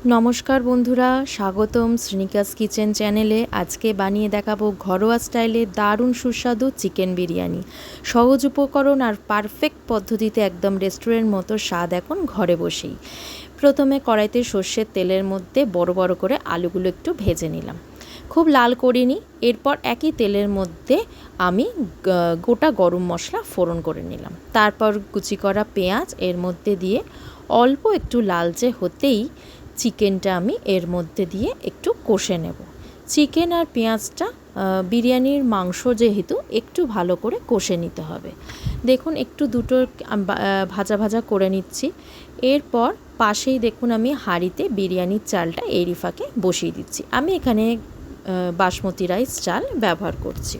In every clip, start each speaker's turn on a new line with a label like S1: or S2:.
S1: নমস্কার বন্ধুরা, স্বাগতম শ্রীনিকাস কিচেন চ্যানেলে। আজকে বানিয়ে দেখাবো ঘরোয়া স্টাইলে দারুণ সুস্বাদু চিকেন বিরিয়ানি। সহজ উপকরণ আর পারফেক্ট পদ্ধতিতে একদম রেস্টুরেন্ট মতো স্বাদ এখন ঘরে বসেই। প্রথমে কড়াইতে সর্ষের তেলের মধ্যে বড় বড় করে আলুগুলো একটু ভেজে নিলাম, খুব লাল করিনি। এরপর একই তেলের মধ্যে আমি গোটা গরম মশলা ফোড়ন করে নিলাম। তারপর কুচি করা পেঁয়াজ এর মধ্যে দিয়ে অল্প একটু লালচে হতেই চিকেনটা আমি এর মধ্যে দিয়ে একটু কষে নেব। চিকেন আর পেঁয়াজটা বিরিয়ানির মাংস যেহেতু একটু ভালো করে কষে নিতে হবে। দেখুন একটু দুটো ভাজা ভাজা করে নিচ্ছি। এরপর পাশেই দেখুন আমি হাঁড়িতে বিরিয়ানির চালটা এরই ফাঁকে বসিয়ে দিচ্ছি। আমি এখানে বাসমতি রাইস চাল ব্যবহার করছি।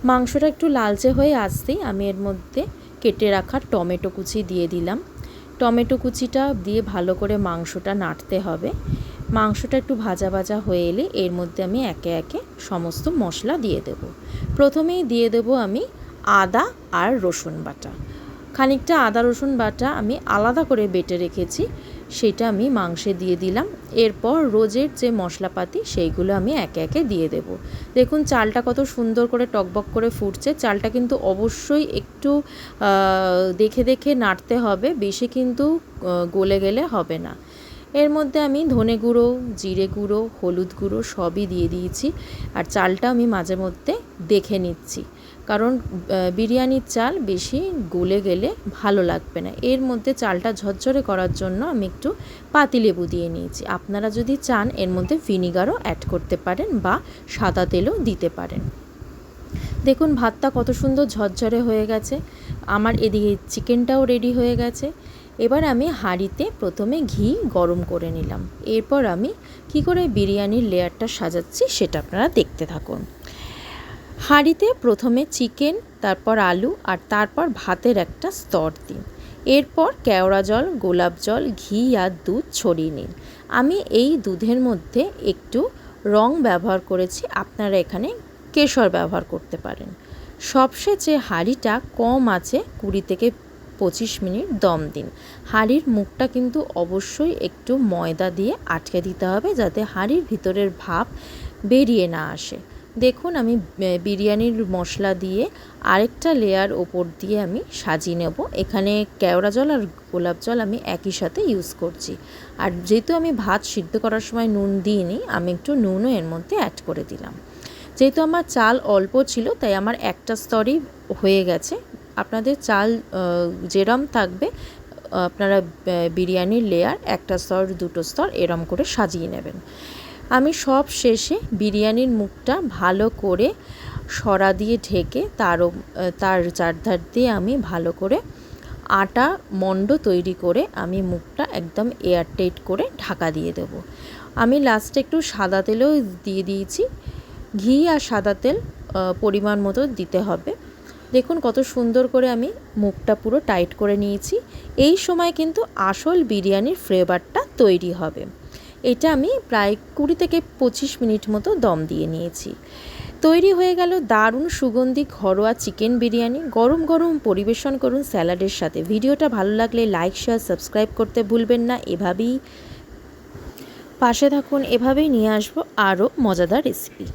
S1: মাংসটা একটু লালচে হয়ে আসতেই আমি এর মধ্যে কেটে রাখা টমেটো কুচি দিয়ে দিলাম। টমেটো কুচিটা দিয়ে ভালো করে মাংসটা নাড়তে হবে। মাংসটা একটু ভাজা ভাজা হয়ে এলে এর মধ্যে আমি একে একে সমস্ত মশলা দিয়ে দেব। প্রথমেই দিয়ে দেব আমি আদা আর রসুন বাটা। খানিকটা আদা রসুন বাটা আমি আলাদা করে বেটে রেখেছি, সেটা আমি মাংসে দিয়ে দিলাম। এরপর রোজের যে মশলাপাতি সেইগুলো আমি একে একে দিয়ে দেব। দেখুন চালটা কত সুন্দর করে টকবক করে ফুটছে। চালটা কিন্তু অবশ্যই একটু দেখে দেখে নাড়তে হবে, বেশি কিন্তু গলে গেলে হবে না। এর মধ্যে আমি ধনে গুঁড়ো, জিরে গুঁড়ো, হলুদ গুঁড়ো সবই দিয়ে দিয়েছি। আর চালটা আমি মাঝে মধ্যে দেখে নিচ্ছি, কারণ বিরিয়ানির চাল বেশি গলে গেলে ভালো লাগবে না। এর মধ্যে চালটা ঝরঝরে করার জন্য আমি একটু পাতিলেবু দিয়ে নিয়েছি। আপনারা যদি চান এর মধ্যে ভিনিগারও অ্যাড করতে পারেন বা সাদা তেলও দিতে পারেন। দেখুন ভাতটা কত সুন্দর ঝরঝরে হয়ে গেছে। আমার এদিকে চিকেনটাও রেডি হয়ে গেছে। এবার আমি হাঁড়িতে প্রথমে ঘি গরম করে নিলাম। এরপর আমি কি করে বিরিয়ানির লেয়ারটা সাজাচ্ছি সেটা আপনারা দেখতে থাকুন। হাঁড়িতে প্রথমে চিকেন, তারপর আলু আর তারপর ভাতের একটা স্তর দিন। এরপর কেওড়া জল, গোলাপ জল, ঘি আর দুধ ছড়িয়ে নিন। আমি এই দুধের মধ্যে একটু রং ব্যবহার করেছি, আপনারা এখানে কেশর ব্যবহার করতে পারেন। সবশেষে হাঁড়িটা কম আছে 20 থেকে 25 মিনিট দম দিন। হাঁড়ির মুখটা কিন্তু অবশ্যই একটু ময়দা দিয়ে আটকে দিতে হবে, যাতে হাঁড়ির ভিতরের ভাপ বেরিয়ে না আসে। দেখুন আমি বিরিয়ানির মশলা দিয়ে আরেকটা লেয়ার ওপর দিয়ে আমি সাজিয়ে নেব। এখানে কেওড়া জল আর গোলাপ জল আমি একই সাথে ইউজ করছি। আর যেহেতু আমি ভাত সিদ্ধ করার সময় নুন দিইনি, আমি একটু নুনও এর মধ্যে অ্যাড করে দিলাম। যেহেতু আমার চাল অল্প ছিল তাই আমার একটা স্তরই হয়ে গেছে। আপনাদের চাল যেরম থাকবে আপনারা বিরিয়ানির লেয়ার একটা স্তর, দুটো স্তর এরম করে সাজিয়ে নেবেন। আমি সব শেষে বিরিয়ানির মুখটা ভালো করে সরা দিয়ে ঢেকে তার চারধার দিয়ে আমি ভালো করে আটা মণ্ড তৈরি করে আমি মুখটা একদম এয়ারটাইট করে ঢাকা দিয়ে দেব। আমি লাস্টে একটু সাদা তেলও দিয়ে দিয়েছি। ঘি আর সাদা তেল পরিমাণ মতো দিতে হবে। দেখুন কত সুন্দর করে আমি মুখটা পুরো টাইট করে নিয়েছি। এই সময় কিন্তু আসল বিরিয়ানির ফ্লেভারটা তৈরি হবে। এটা আমি প্রায় 20 থেকে 25 মিনিট মতো দম দিয়ে নিয়েছি। তৈরি হয়ে গেল দারুণ সুগন্ধি ঘরোয়া চিকেন বিরিয়ানি। গরম গরম পরিবেশন করুন স্যালাডের সাথে। ভিডিওটা ভালো লাগলে লাইক, শেয়ার, সাবস্ক্রাইব করতে ভুলবেন না। এভাবেই পাশে থাকুন, এভাবেই নিয়ে আসবো আরও মজাদার রেসিপি।